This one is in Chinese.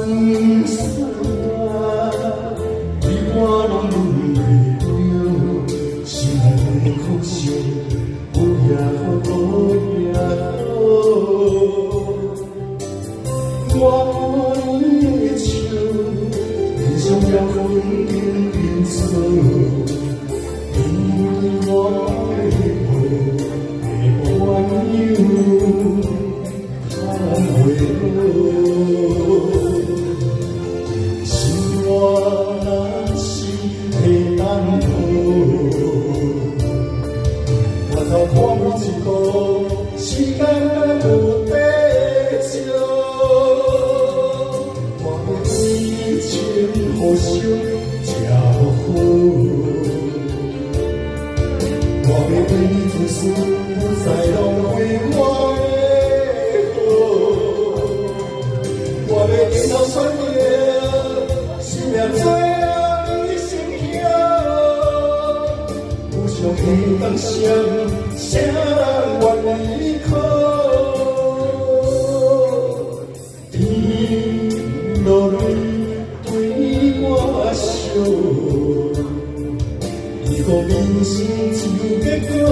散，你我拢袂着，心内的苦涩，有也好，无也好。我的手，很想要分紧紧做，因为我的好，的朋友。心我若是会当好，回头看每一个时间有地少，我要为情互相才好，我要为你做事不再浪费我。我要紧头选择，生命做你心疼。有上天当谁，谁人愿意靠？天落泪对我笑，如果人生一个结果。